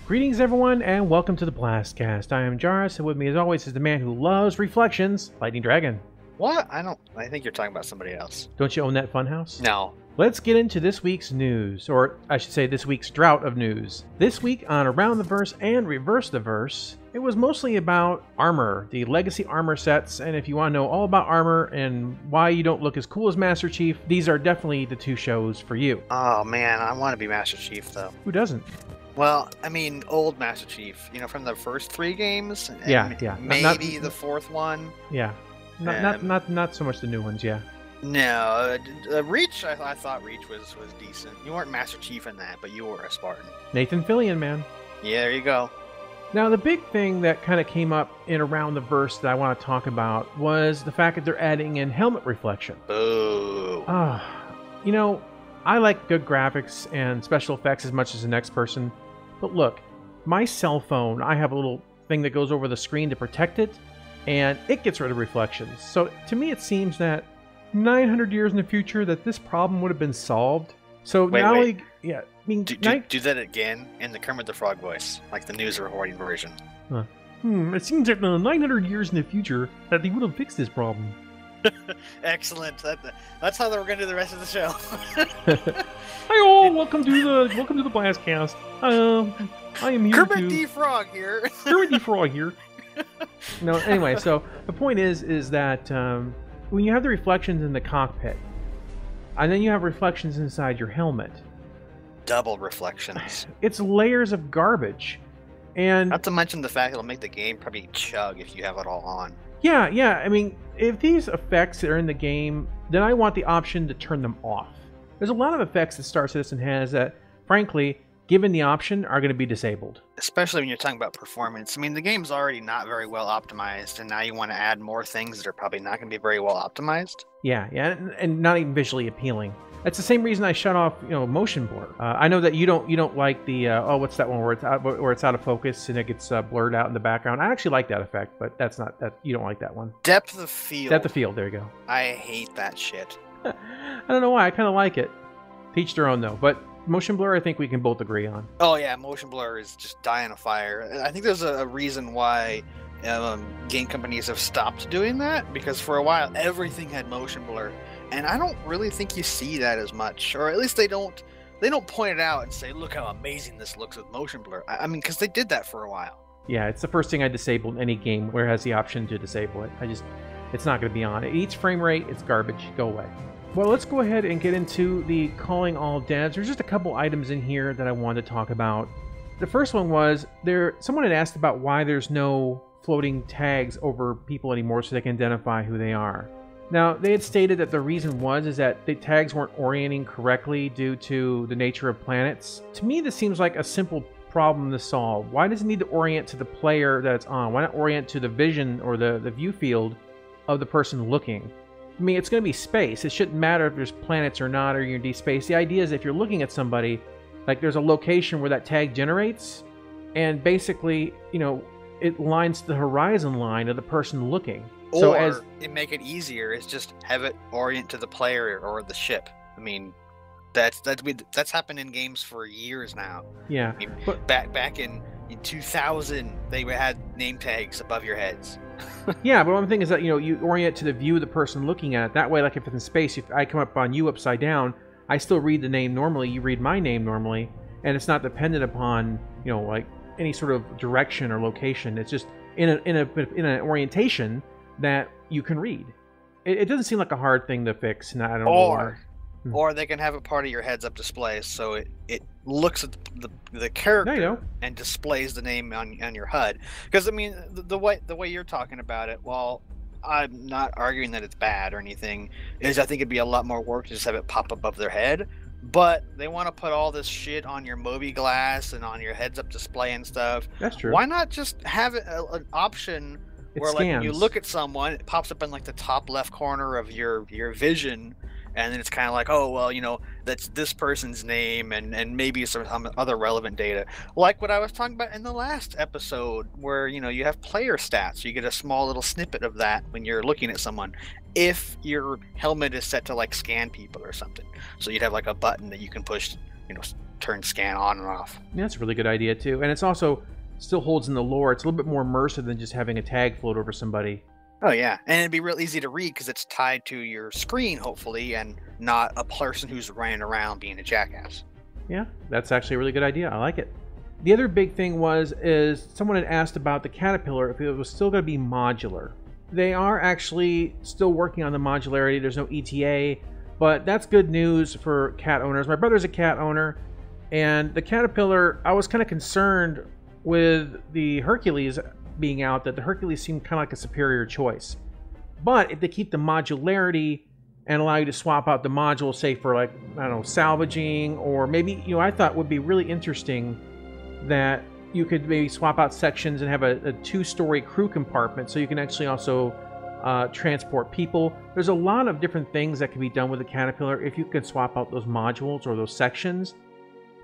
Greetings everyone and welcome to the BlastCast. I am Jarvis and with me as always is the man who loves reflections, Lightning Dragon. What? I think you're talking about somebody else. Don't you own that funhouse? No. Let's get into this week's news, or I should say this week's drought of news. This week on Around the Verse and Reverse the Verse, it was mostly about armor, the legacy armor sets, and if you want to know all about armor and why you don't look as cool as Master Chief, these are definitely the two shows for you. Oh man, I want to be Master Chief though. Who doesn't? Well, I mean, old Master Chief, from the first 3 games. And Yeah. Maybe the 4th one. Yeah. Not so much the new ones, yeah. No, Reach. I thought Reach was decent. You weren't Master Chief in that, but you were a Spartan. Nathan Fillion, man. Yeah, there you go. Now, the big thing that kind of came up in Around the Verse that I want to talk about was the fact that they're adding in helmet reflection. Boo. I like good graphics and special effects as much as the next person. But look, my cell phone, I have a little thing that goes over the screen to protect it, and it gets rid of reflections. So to me, it seems that 900 years in the future that this problem would have been solved. So wait. Do that again in the Kermit the Frog voice, like the news reporting version. It seems that 900 years in the future that they would have fixed this problem. Excellent. That's how we're going to do the rest of the show. Hi all, welcome to the BlastCast. I am here Kermit the Frog here. Kermit the Frog here. Anyway, so the point is that when you have the reflections in the cockpit, and then you have reflections inside your helmet, double reflections. It's layers of garbage, and not to mention the fact it'll make the game probably chug if you have it all on. Yeah. I mean, if these effects are in the game, then I want the option to turn them off. There's a lot of effects that Star Citizen has that, frankly, given the option, are going to be disabled. Especially when you're talking about performance. I mean, the game's already not very well optimized, and now you want to add more things that are probably not going to be very well optimized. Yeah, and not even visually appealing. That's the same reason I shut off, motion blur. I know that you don't like the what's that one where it's out of focus and it gets blurred out in the background. I actually like that effect, but that's not that you don't like that one. Depth of field. Depth of field. There you go. I hate that shit. I don't know why. I kind of like it. Teach their own though. But motion blur, I think we can both agree on. Oh yeah, motion blur is just dying a fire. I think there's a reason why game companies have stopped doing that, because for a while everything had motion blur. And I don't really think you see that as much, or at least they don't point it out and say, look how amazing this looks with motion blur. I mean, because they did that for a while. Yeah, it's the first thing I disable in any game where it has the option to disable it. It's not going to be on. It eats frame rate, it's garbage, go away. Well, let's go ahead and get into the calling all devs. There's just a couple items in here that I wanted to talk about. The first one was, someone had asked about why there's no floating tags over people anymore so they can identify who they are. Now, they had stated that the reason is that the tags weren't orienting correctly due to the nature of planets. To me, this seems like a simple problem to solve. Why does it need to orient to the player that it's on? Why not orient to the vision or the view field of the person looking? I mean, it's going to be space. It shouldn't matter if there's planets or not, or you're in deep space. The idea is if you're looking at somebody, like there's a location where that tag generates, and basically, it lines the horizon line of the person looking. Or make it easier is just have it orient to the player or the ship. I mean, that's happened in games for years now. Yeah. I mean, but back in 2000, they had name tags above your heads. Yeah, but one thing is that you orient to the view of the person looking at it. That way, like if it's in space, if I come up on you upside down, I still read the name normally. You read my name normally, and it's not dependent upon like any sort of direction or location. It's just in an orientation that you can read. It doesn't seem like a hard thing to fix, and I don't know. Or they can have a part of your heads-up display, so it looks at the character and displays the name on your HUD. Because I mean, the way you're talking about it, while I'm not arguing that it's bad or anything, is I think it'd be a lot more work to just have it pop above their head. But they want to put all this shit on your Mobi glass and on your heads-up display and stuff. That's true. Why not just have it an option where like when you look at someone, it pops up in like the top left corner of your vision, and then it's kind of like, oh well, that's this person's name and maybe some other relevant data, like what I was talking about in the last episode, where you have player stats. You get a small little snippet of that when you're looking at someone, if your helmet is set to like scan people or something. So you'd have like a button that you can push, turn scan on and off. Yeah, that's a really good idea too, and it's also still holds in the lore. It's a little bit more immersive than just having a tag float over somebody. Oh yeah, and it'd be real easy to read because it's tied to your screen, hopefully, and not a person who's running around being a jackass. Yeah, that's actually a really good idea. I like it. The other big thing is someone had asked about the Caterpillar if it was still going to be modular. They are actually still working on the modularity. There's no ETA, but that's good news for cat owners. My brother's a cat owner, and the Caterpillar, I was kind of concerned with the Hercules being out, that the Hercules seemed kind of like a superior choice. But if they keep the modularity and allow you to swap out the module, say for like, I don't know, salvaging, or maybe, I thought would be really interesting that you could maybe swap out sections and have a two-story crew compartment so you can actually also transport people. There's a lot of different things that can be done with the Caterpillar if you could swap out those modules or those sections.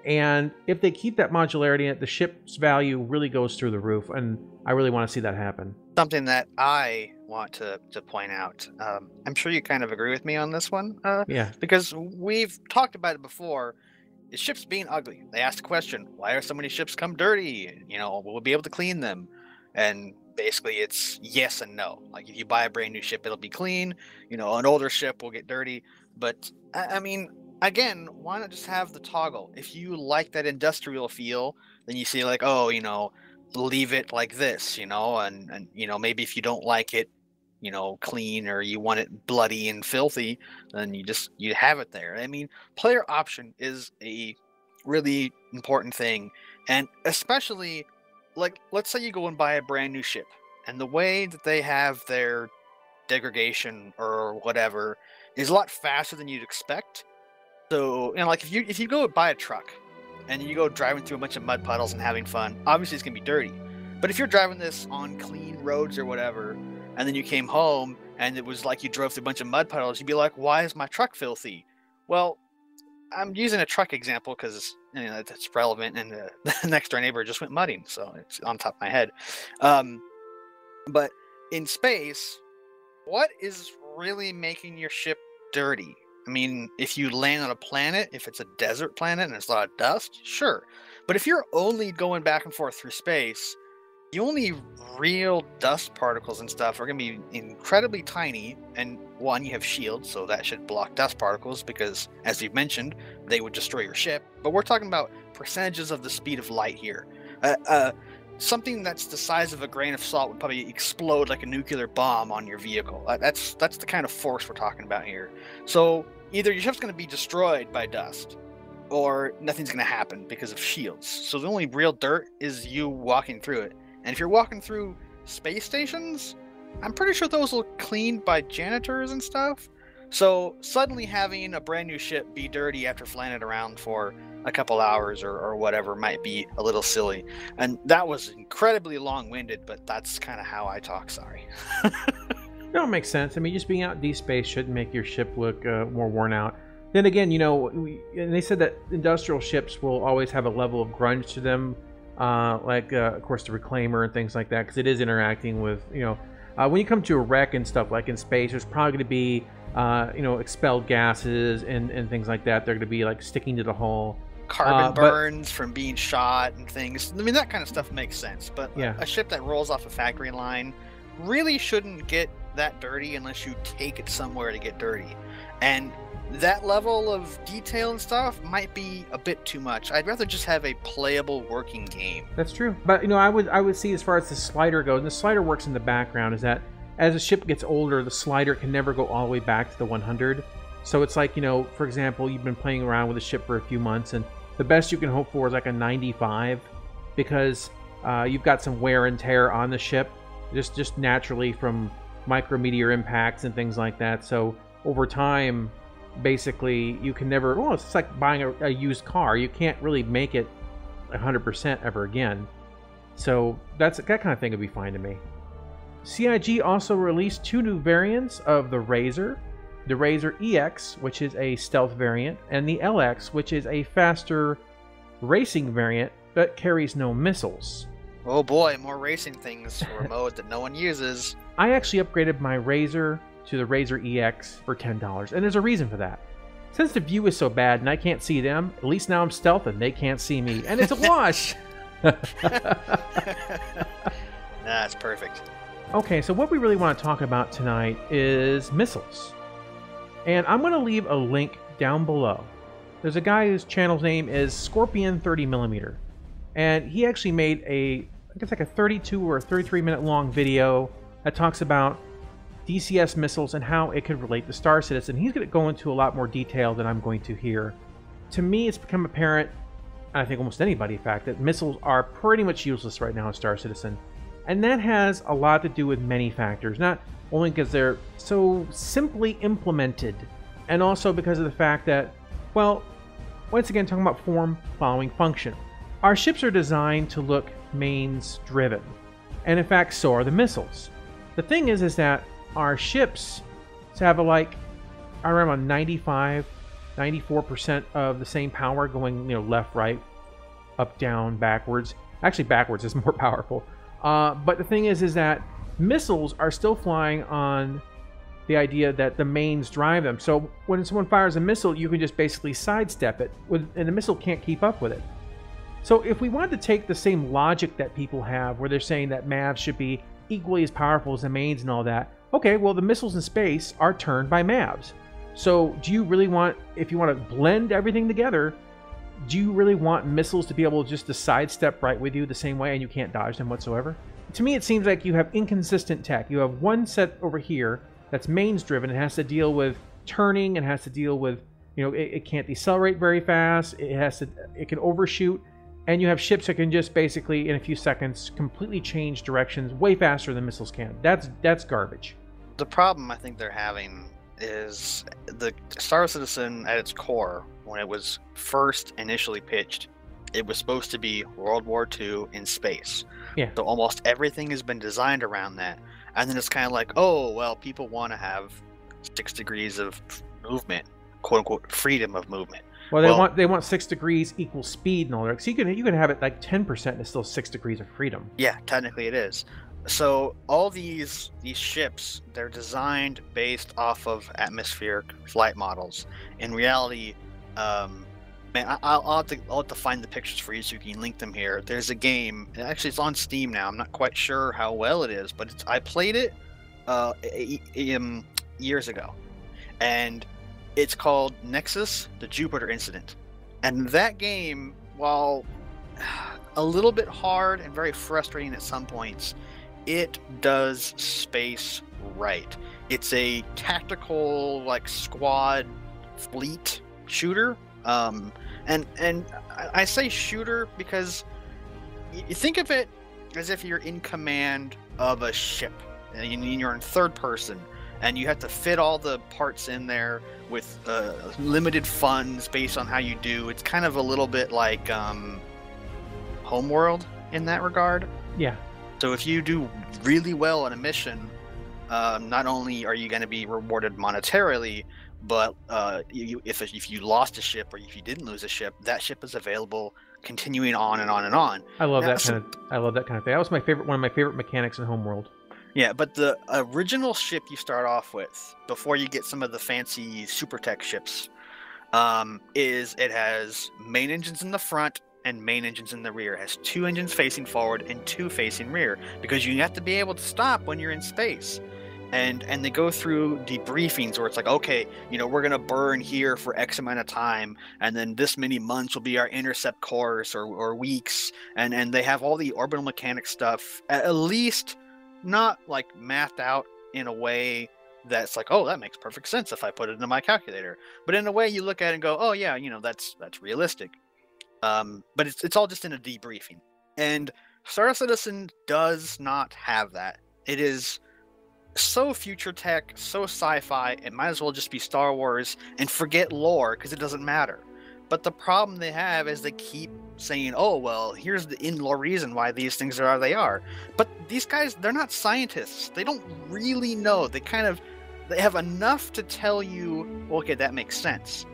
And if they keep that modularity, the ship's value really goes through the roof, and I really want to see that happen. Something that I want to point out, I'm sure you kind of agree with me on this one. Yeah. Because we've talked about it before. Is ships being ugly? They asked the question, why are so many ships come dirty? Will we be able to clean them? And basically it's yes and no. Like if you buy a brand new ship, it'll be clean. An older ship will get dirty. But I mean, again, why not just have the toggle? If you like that industrial feel, then you see like, leave it like this, and maybe if you don't like it, clean, or you want it bloody and filthy, then you have it there. I mean, player option is a really important thing, and especially like, let's say you go and buy a brand new ship, and the way that they have their degradation or whatever is a lot faster than you'd expect. So, like if you go buy a truck and you go driving through a bunch of mud puddles and having fun, obviously it's gonna be dirty. But if you're driving this on clean roads or whatever, and then you came home and it was like you drove through a bunch of mud puddles, you'd be like, why is my truck filthy? Well, I'm using a truck example because that's relevant, and the next door neighbor just went mudding, so it's on top of my head. But in space, what is really making your ship dirty? I mean, if you land on a planet, if it's a desert planet and there's a lot of dust, sure. But if you're only going back and forth through space, the only real dust particles and stuff are going to be incredibly tiny. And one, you have shields, so that should block dust particles because, as you've mentioned, they would destroy your ship. But we're talking about percentages of the speed of light here. Something that's the size of a grain of salt would probably explode like a nuclear bomb on your vehicle. That's the kind of force we're talking about here. So either your ship's going to be destroyed by dust, or nothing's going to happen because of shields. So the only real dirt is you walking through it. And if you're walking through space stations, I'm pretty sure those will cleaned by janitors and stuff. So suddenly having a brand new ship be dirty after flying it around for a couple hours or whatever might be a little silly. And that was incredibly long-winded, but that's kind of how I talk, sorry. No, it makes sense. I mean, just being out in deep space shouldn't make your ship look more worn out. Then again, and they said that industrial ships will always have a level of grunge to them, of course, the Reclaimer and things like that, because it is interacting with, when you come to a wreck and stuff like in space, there's probably going to be, expelled gases and things like that. They're going to be like sticking to the hull. Carbon burns from being shot and things. I mean, that kind of stuff makes sense. But yeah, a ship that rolls off a factory line really shouldn't get that dirty unless you take it somewhere to get dirty. And that level of detail and stuff might be a bit too much. I'd rather just have a playable working game. That's true. But I would see, as far as the slider goes, and the slider works in the background, is that as a ship gets older, the slider can never go all the way back to the 100. So it's like, for example, you've been playing around with a ship for a few months, and the best you can hope for is like a 95, because you've got some wear and tear on the ship, just naturally from micrometeor impacts and things like that. So over time, basically, you can never... Well, it's like buying a used car. You can't really make it 100% ever again. So that kind of thing would be fine to me. CIG also released 2 new variants of the Razor. The Razor EX, which is a stealth variant, and the LX, which is a faster racing variant that carries no missiles. Oh boy, more racing things for a mode that no one uses. I actually upgraded my Razor to the Razor EX for $10, and there's a reason for that. Since the view is so bad and I can't see them, at least now I'm stealth and they can't see me. And it's a wash! That's perfect. Okay, so what we really want to talk about tonight is missiles. And I'm going to leave a link down below. There's a guy whose channel's name is Scorpion 30mm. And he actually made I think it's like a 32 or a 33 minute long video that talks about DCS missiles and how it could relate to Star Citizen. He's going to go into a lot more detail than I'm going to here. To me, it's become apparent, and I think almost anybody, in fact, that missiles are pretty much useless right now in Star Citizen. And that has a lot to do with many factors, not only because they're so simply implemented, and also because of the fact that, well, once again, talking about form following function. Our ships are designed to look mains driven, and in fact, so are the missiles. The thing is that our ships have around 94% of the same power going, left, right, up, down, backwards. Actually, backwards is more powerful. But the thing is that missiles are still flying on the idea that the mains drive them. So when someone fires a missile, you can just basically sidestep it, and the missile can't keep up with it. So if we wanted to take the same logic that people have, where they're saying that MAVs should be equally as powerful as the mains and all that, okay, well, the missiles in space are turned by MAVs. So do you really want, if you want to blend everything together, do you really want missiles to be able just to sidestep right with you the same way and you can't dodge them whatsoever? To me, it seems like you have inconsistent tech. You have one set over here that's mains driven. It has to deal with turning and has to deal with, it can't decelerate very fast. It can overshoot. And you have ships that can just basically, in a few seconds, completely change directions way faster than missiles can. That's garbage. The problem I think they're having is the Star Citizen at its core, when it was first initially pitched, it was supposed to be World War II in space. Yeah. So almost everything has been designed around that. And then it's kind of like, oh, well, people want to have 6 degrees of movement, quote unquote, freedom of movement. Well, they want 6 degrees equal speed and all that. So you can have it like 10% and it's still 6 degrees of freedom. Yeah, technically it is. So all these ships, they're designed based off of atmospheric flight models. In reality, man, I'll have to find the pictures for you so you can link them here. There's a game, actually it's on Steam now. I'm not quite sure how well it is, but I played it years ago, and it's called Nexus: The Jupiter Incident. And that game, while a little bit hard and very frustrating at some points, it does space right. It's a tactical, like, squad fleet shooter. And I say shooter because you think of it as if you're in command of a ship and you're in third person and you have to fit all the parts in there with limited funds based on how you do. It's kind of a little bit like Homeworld in that regard. Yeah. So if you do really well on a mission, not only are you going to be rewarded monetarily, but if you lost a ship or if you didn't lose a ship, that ship is available, continuing on and on and on. I love that kind of thing. That was one of my favorite mechanics in Homeworld. Yeah, but the original ship you start off with, before you get some of the fancy super tech ships, it has main engines in the front and main engines in the rear. It has 2 engines facing forward and 2 facing rear, because you have to be able to stop when you're in space. And they go through debriefings where it's like, okay, we're going to burn here for X amount of time, and then this many months will be our intercept course or weeks, and they have all the orbital mechanics stuff, at least not like mapped out in a way that's like, oh, that makes perfect sense if I put it into my calculator. But in a way you look at it and go, oh yeah, that's realistic. But it's all just in a debriefing. And Star Citizen does not have that. It is so future tech, so sci-fi, it might as well just be Star Wars and forget lore because it doesn't matter. But the problem they have is they keep saying, oh, well, here's the in-lore reason why these things are they are. But these guys, they're not scientists. They don't really know. They have enough to tell you, okay, that makes sense.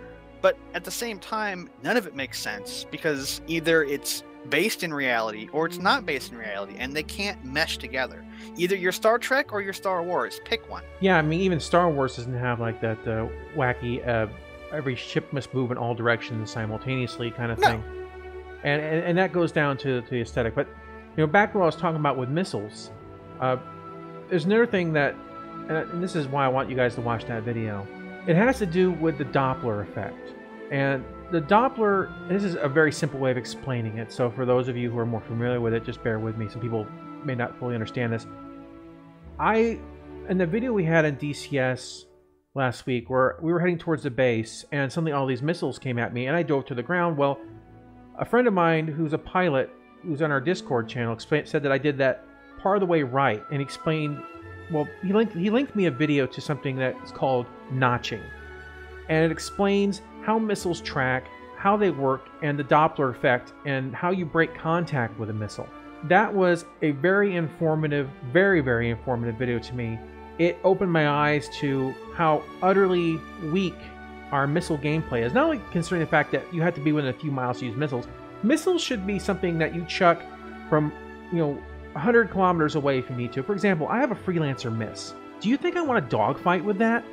But at the same time, none of it makes sense because either it's based in reality or it's not based in reality, and they can't mesh together. Either you're Star Trek or you're Star Wars. Pick one. Yeah, I mean, even Star Wars doesn't have like that wacky every ship must move in all directions simultaneously kind of thing. And that goes down to the aesthetic. But, back to what I was talking about with missiles, there's another thing that, and this is why I want you guys to watch that video. It has to do with the Doppler effect. And the Doppler, this is a very simple way of explaining it. So for those of you who are more familiar with it, just bear with me. Some people may not fully understand this. In the video we had in DCS last week, where we were heading towards the base, and suddenly all these missiles came at me, and I dove to the ground. Well, a friend of mine who's a pilot, who's on our Discord channel, said that I did that part of the way right, and explained, well, he linked me a video to something that's called notching, and it explains how missiles track, how they work, and the Doppler effect, and how you break contact with a missile. That was a very informative, very, very informative video to me. It opened my eyes to how utterly weak our missile gameplay is. Not only considering the fact that you have to be within a few miles to use missiles. Missiles should be something that you chuck from, 100 kilometers away if you need to. For example, I have a Freelancer Miss. Do you think I want a dogfight with that?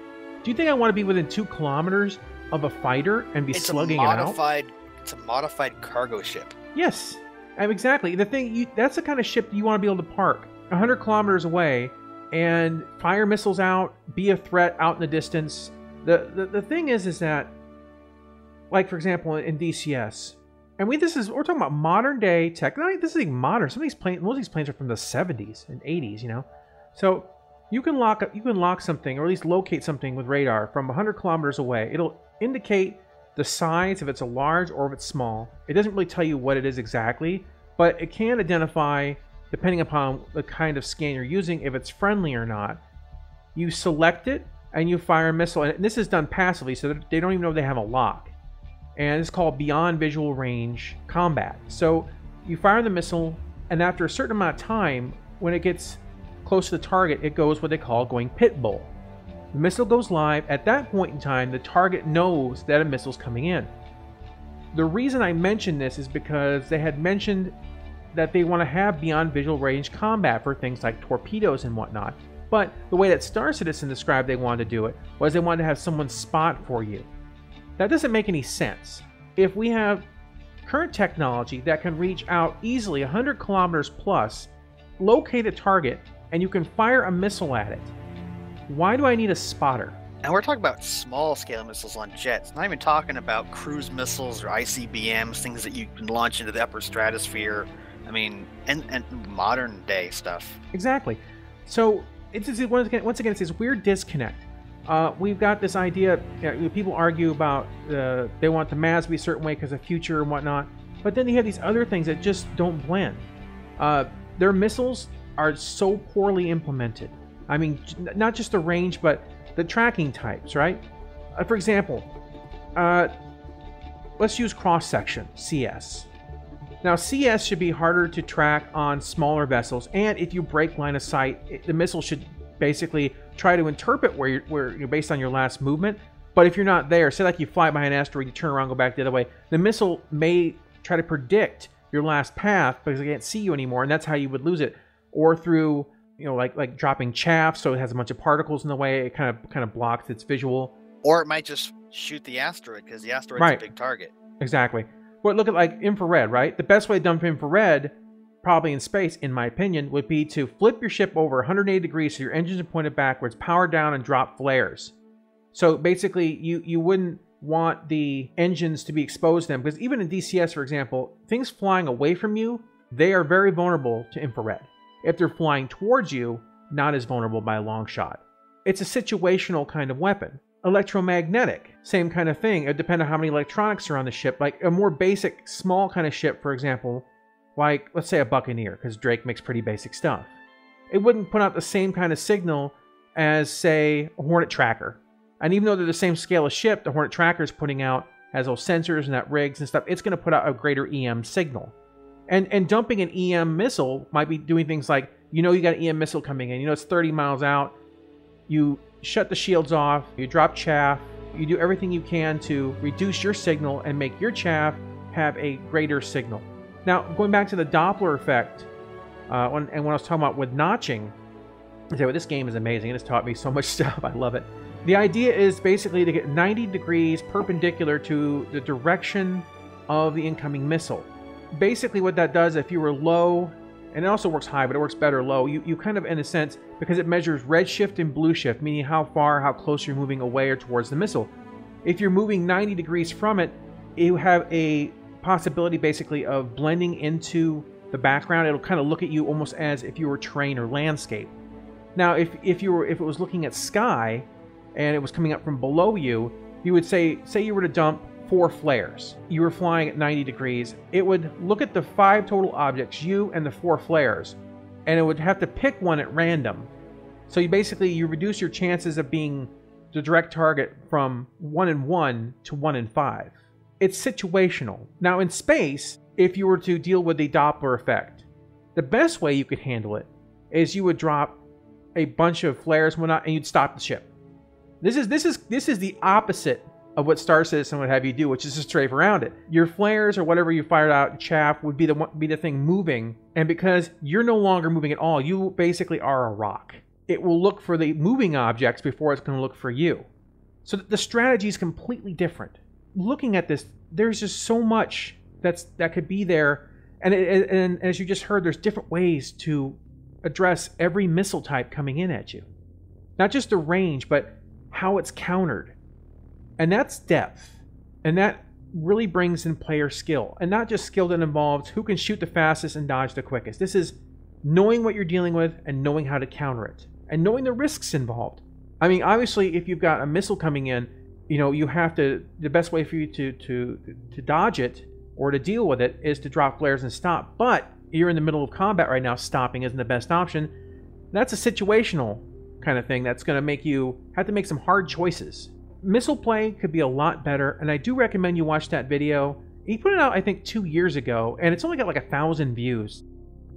Do you think I want to be within 2 kilometers of a fighter and be slugging it out? It's a modified cargo ship. Yes, exactly. The thing, that's the kind of ship you want to be able to park 100 kilometers away and fire missiles out, be a threat out in the distance. The thing is that, like for example in DCS, and we're talking about modern day tech. This is even modern. Most of these planes are from the 70s and 80s, So you can lock something, or at least locate something with radar from 100 kilometers away. It'll indicate the size, if it's a large or if it's small. It doesn't really tell you what it is exactly, but it can identify, depending upon the kind of scan you're using, if it's friendly or not. You select it and you fire a missile, and this is done passively, so they don't even know they have a lock. And it's called beyond visual range combat. So you fire the missile, and after a certain amount of time, when it gets close to the target, it goes what they call going pit bull. The missile goes live. At that point in time, the target knows that a missile's coming in. The reason I mentioned this is because they had mentioned that they want to have beyond visual range combat for things like torpedoes and whatnot. But the way that Star Citizen described they wanted to do it was they wanted to have someone spot for you. That doesn't make any sense. If we have current technology that can reach out easily 100 kilometers plus, locate a target, and you can fire a missile at it, why do I need a spotter? And we're talking about small-scale missiles on jets. Not even talking about cruise missiles or ICBMs, things that you can launch into the upper stratosphere. I mean, and modern-day stuff. Exactly. So, once again, it's this weird disconnect. We've got this idea, people argue about they want the mass to be a certain way because of future and whatnot, but then you have these other things that just don't blend. Their missiles are so poorly implemented. I mean, not just the range, but the tracking types, right? For example, let's use cross-section, CS. Now, CS should be harder to track on smaller vessels, and if you break line of sight, the missile should basically try to interpret where you're based on your last movement. But if you're not there, say like you fly by an asteroid, you turn around, go back the other way, the missile may try to predict your last path because it can't see you anymore, and that's how you would lose it. Or through, like dropping chaff, so it has a bunch of particles in the way, it kind of blocks its visual. Or it might just shoot the asteroid because the asteroid's a big target. Exactly. But look at like infrared, right? The best way to dump infrared, probably in space, in my opinion, would be to flip your ship over 180 degrees so your engines are pointed backwards, power down, and drop flares. So basically, you wouldn't want the engines to be exposed to them, because even in DCS, for example, things flying away from you, they are very vulnerable to infrared. If they're flying towards you, not as vulnerable by a long shot. It's a situational kind of weapon. Electromagnetic, same kind of thing. It depends on how many electronics are on the ship. Like a more basic, small kind of ship, for example, like, let's say a Buccaneer, because Drake makes pretty basic stuff. It wouldn't put out the same kind of signal as, say, a Hornet Tracker. And even though they're the same scale of ship, the Hornet Tracker is putting out, has those sensors and that rigs and stuff, it's going to put out a greater EM signal. And dumping an EM missile might be doing things like, you got an EM missile coming in, it's 30 miles out, you shut the shields off, you drop chaff, you do everything you can to reduce your signal and make your chaff have a greater signal. Now, going back to the Doppler effect, when I was talking about with notching, this game is amazing. It has taught me so much stuff. I love it. The idea is basically to get 90 degrees perpendicular to the direction of the incoming missile. Basically what that does, if you were low, and it also works high, but it works better low, you kind of, in a sense, because it measures red shift and blue shift, meaning how close you're moving away or towards the missile. If you're moving 90 degrees from it, you have a possibility basically of blending into the background. It'll kind of look at you almost as if you were terrain or landscape. Now, if it was looking at sky and it was coming up from below you, you would say you were to dump 4 flares. You were flying at 90 degrees. It would look at the 5 total objects, you and the 4 flares, and it would have to pick one at random. So you reduce your chances of being the direct target from 1 in 1 to 1 in 5. It's situational. Now in space, if you were to deal with the Doppler effect, the best way you could handle it is you would drop a bunch of flares and whatnot, and you'd stop the ship. This is the opposite of what Star Citizen would have you do, which is to strafe around it. Your flares or whatever you fired out, chaff, would be the thing moving, and because you're no longer moving at all, you basically are a rock. It will look for the moving objects before it's going to look for you. So the strategy is completely different. Looking at this, there's just so much that could be there, and as you just heard, there's different ways to address every missile type coming in at you. Not just the range, but how it's countered. And that's depth. And that really brings in player skill. And not just skill that involves who can shoot the fastest and dodge the quickest. This is knowing what you're dealing with and knowing how to counter it. And knowing the risks involved. I mean, obviously, if you've got a missile coming in, you have to, the best way for you to dodge it or to deal with it is to drop flares and stop. But you're in the middle of combat right now, stopping isn't the best option. That's a situational kind of thing that's going to make you have to make some hard choices. Missile play could be a lot better, and I do recommend you watch that video. He put it out, I think, 2 years ago, and it's only got like 1,000 views.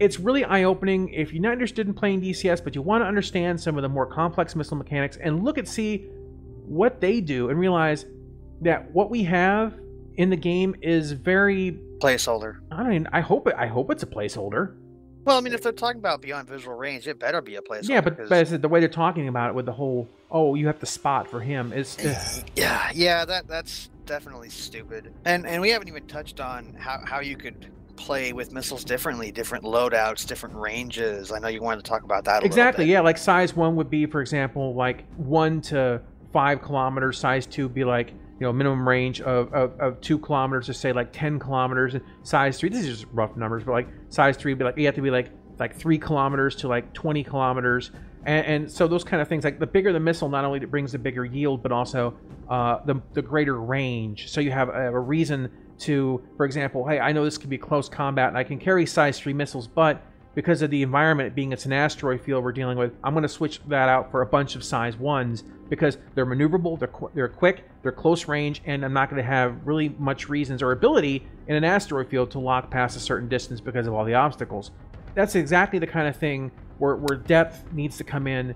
It's really eye-opening if you're not interested in playing DCS, but you want to understand some of the more complex missile mechanics and see what they do and realize that what we have in the game is very placeholder. I hope it's a placeholder. Well, I mean, if they're talking about beyond visual range, it better be a placeholder. Yeah, but the way they're talking about it with the whole, you have to spot for him is... Yeah, that's definitely stupid. And we haven't even touched on how you could play with missiles differently, different loadouts, different ranges. I know you wanted to talk about that a little bit. Yeah, like size 1 would be, for example, like 1 to 5 kilometers. Size 2 would be like, minimum range of 2 kilometers to say like 10 kilometers. And size 3, this is just rough numbers, but like size 3 would be like, you have to be like 3 kilometers to like 20 kilometers. And so those kind of things, like the bigger the missile, not only it brings the bigger yield, but also the greater range. So you have a reason to, for example, hey, I know this could be close combat and I can carry size 3 missiles, but because of the environment being it's an asteroid field we're dealing with, I'm going to switch that out for a bunch of size 1s because they're maneuverable, they're quick, they're close range, and I'm not going to have really much reasons or ability in an asteroid field to lock past a certain distance because of all the obstacles. That's exactly the kind of thing where depth needs to come in,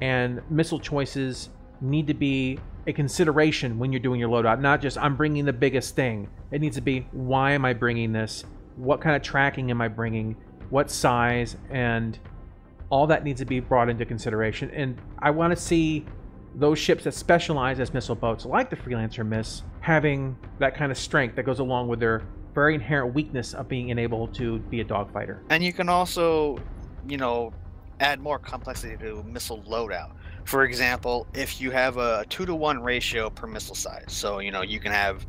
and missile choices need to be a consideration when you're doing your loadout. Not just, I'm bringing the biggest thing. It needs to be, why am I bringing this? What kind of tracking am I bringing? What size? And all that needs to be brought into consideration. And I want to see those ships that specialize as missile boats, like the Freelancer Miss, having that kind of strength that goes along with their very inherent weakness of being unable to be a dogfighter. And you can also, add more complexity to missile loadout. For example, if you have a 2-to-1 ratio per missile size, so you can have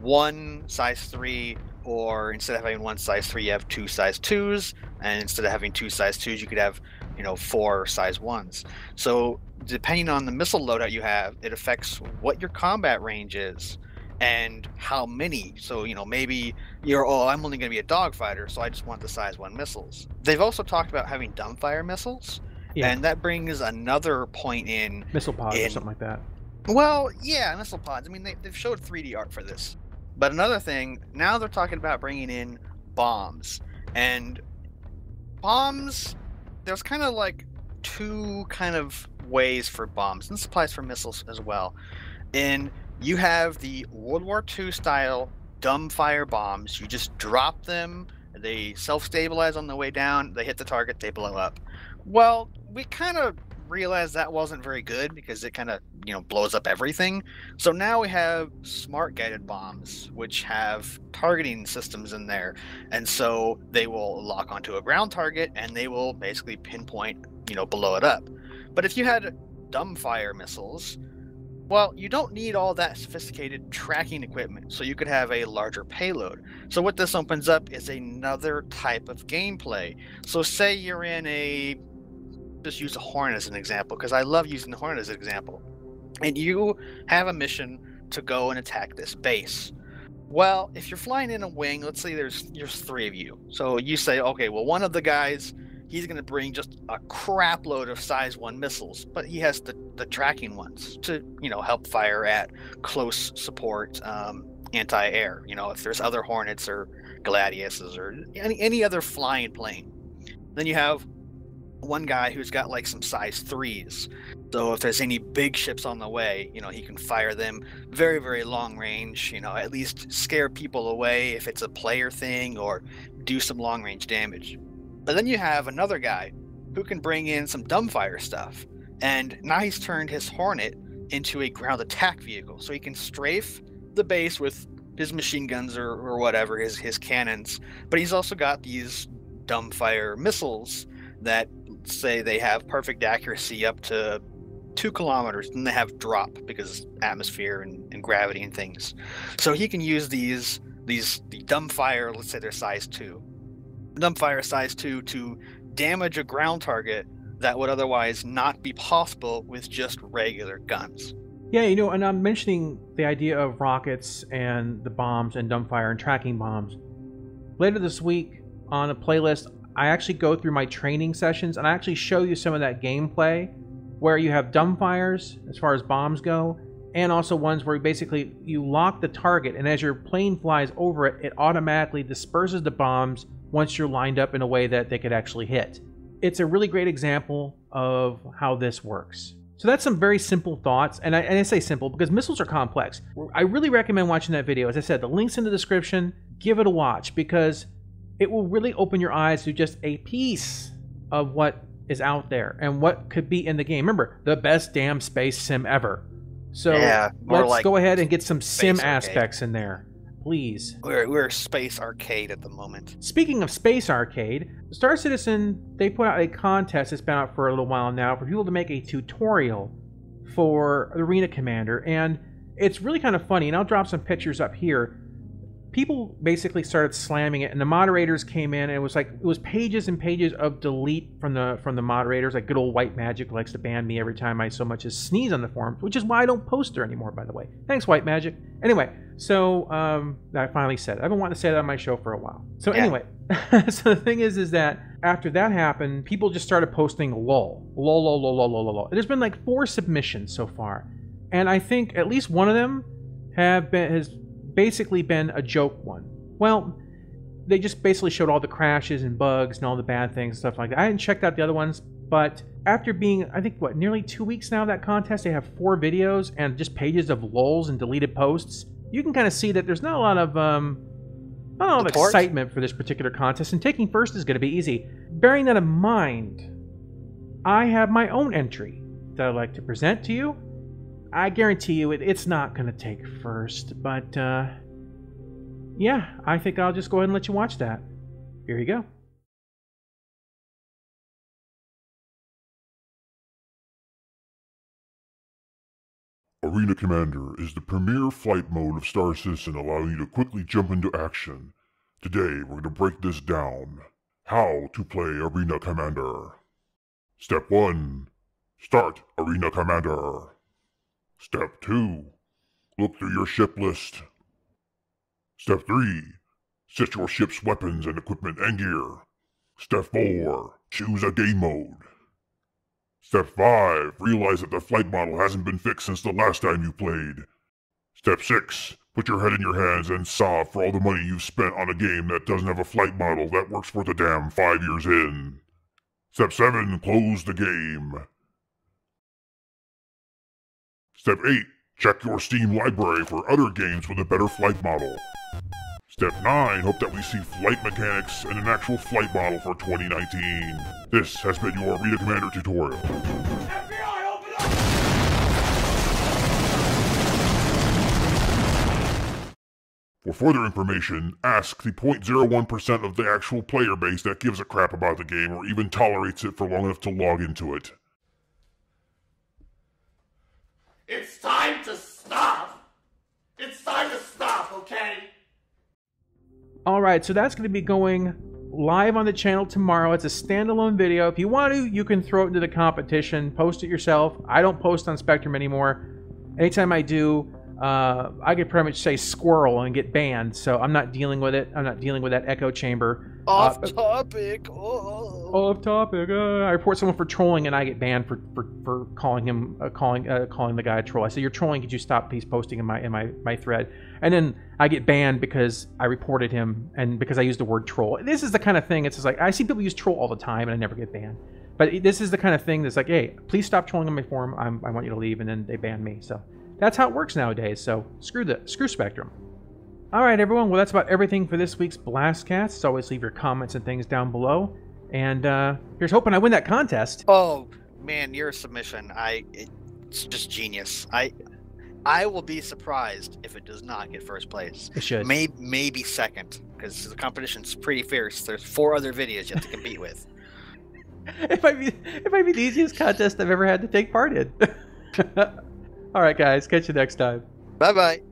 1 size 3, or instead of having 1 size 3, you have 2 size 2s, and instead of having 2 size 2s, you could have 4 size 1s. So depending on the missile loadout you have, it affects what your combat range is and how many. So maybe I'm only going to be a dogfighter, so I just want the size 1 missiles. They've also talked about having dumbfire missiles. Yeah. And that brings another point in... Missile pods or something like that. Well, yeah, missile pods. I mean, they've showed 3D art for this. But another thing, now they're talking about bringing in bombs. And bombs, there's kind of like 2 kind of ways for bombs. And this applies for missiles as well. And you have the World War II style dumbfire bombs. You just drop them, they self-stabilize on the way down, they hit the target, they blow up. Well, we kind of realized that wasn't very good because it kind of, blows up everything. So now we have smart guided bombs, which have targeting systems in there. And so they will lock onto a ground target and they will basically pinpoint, blow it up. But if you had dumbfire missiles, well, you don't need all that sophisticated tracking equipment, so you could have a larger payload. So what this opens up is another type of gameplay. So say you're in just use a Horn as an example, because I love using the Horn as an example. And you have a mission to go and attack this base. Well, if you're flying in a wing, let's say there's 3 of you. So you say, okay, well, one of the guys, he's going to bring just a crap load of size 1 missiles, but he has the tracking ones to, help fire at close support anti-air. If there's other Hornets or Gladiuses or any other flying plane. Then you have one guy who's got like some size 3s. So if there's any big ships on the way, he can fire them very, very long range, at least scare people away if it's a player thing or do some long range damage. But then you have another guy who can bring in some dumbfire stuff. And now he's turned his Hornet into a ground attack vehicle. So he can strafe the base with his machine guns or whatever, his cannons. But he's also got these dumbfire missiles that say they have perfect accuracy up to 2 kilometers. And they have drop because atmosphere and gravity and things. So he can use the dumbfire, let's say they're size 2. Dumbfire size 2 to damage a ground target that would otherwise not be possible with just regular guns. Yeah, and I'm mentioning the idea of rockets and the bombs and dumbfire and tracking bombs. Later this week on a playlist, I actually go through my training sessions and I actually show you some of that gameplay where you have dumbfires as far as bombs go, and also ones where basically you lock the target, and as your plane flies over it, it automatically disperses the bombs once you're lined up in a way that they could actually hit. It's a really great example of how this works. So that's some very simple thoughts, and I say simple because missiles are complex. I really recommend watching that video. As I said, the link's in the description. Give it a watch because it will really open your eyes to just a piece of what is out there and what could be in the game. Remember, the best damn space sim ever. So yeah, let's like go ahead and get some sim aspects in there. Please. We're Space Arcade at the moment. Speaking of Space Arcade, Star Citizen, they put out a contest that's been out for a little while now for people to make a tutorial for Arena Commander, and it's really kind of funny, and I'll drop some pictures up here. People basically started slamming it, and the moderators came in, and it was pages and pages of delete from the moderators. Like good old White Magic likes to ban me every time I so much as sneeze on the forums, which is why I don't post there anymore, by the way. Thanks, White Magic. Anyway, so I finally said it. I've been wanting to say that on my show for a while. So anyway, so the thing is that after that happened, people just started posting lol. There's been like 4 submissions so far, and I think at least one of them has basically been a joke one. Well, they just basically showed all the crashes and bugs and all the bad things and stuff like that. I hadn't checked out the other ones, but after being, I think, nearly 2 weeks now, that contest, they have 4 videos and just pages of lulls and deleted posts. You can kind of see that there's not a lot of excitement for this particular contest, and taking first is going to be easy. Bearing that in mind, I have my own entry that I'd like to present to you. I guarantee you it's not going to take first, but yeah, I think I'll just go ahead and let you watch that. Here you go. Arena Commander is the premier flight mode of Star Citizen, allowing you to quickly jump into action. Today, we're going to break this down. How to play Arena Commander. Step 1. Start Arena Commander. Step 2. Look through your ship list. Step 3. Set your ship's weapons and equipment and gear. Step 4. Choose a game mode. Step 5. Realize that the flight model hasn't been fixed since the last time you played. Step 6. Put your head in your hands and sob for all the money you've spent on a game that doesn't have a flight model that works for the damn 5 years in. Step 7. Close the game. Step 8. Check your Steam library for other games with a better flight model. Step 9, hope that we see flight mechanics and an actual flight model for 2019. This has been your Arena Commander tutorial. FBI, open up! For further information, ask the 0.01% of the actual player base that gives a crap about the game or even tolerates it for long enough to log into it. It's time to stop! It's time to stop, okay? Alright, so that's going to be going live on the channel tomorrow. It's a standalone video. If you want to, you can throw it into the competition, post it yourself. I don't post on Spectrum anymore. Anytime I do, I could pretty much say squirrel and get banned, so I'm not dealing with it. I'm not dealing with that echo chamber. Off topic. Off topic. I report someone for trolling and I get banned for calling him calling the guy a troll. I say, you're trolling. Could you stop please posting in my thread? And then I get banned because I reported him and because I used the word troll. This is the kind of thing. It's just like I see people use troll all the time and I never get banned. But this is the kind of thing that's like, hey, please stop trolling on my forum. I want you to leave, and then they ban me. So that's how it works nowadays. So screw Spectrum. All right, everyone. Well, that's about everything for this week's BlastCast. So always leave your comments and things down below. And here's hoping I win that contest. Oh man, your submission! It's just genius. I will be surprised if it does not get first place. It should. Maybe second, because the competition's pretty fierce. There's 4 other videos you have to compete with. It might be the easiest contest I've ever had to take part in. All right, guys. Catch you next time. Bye bye.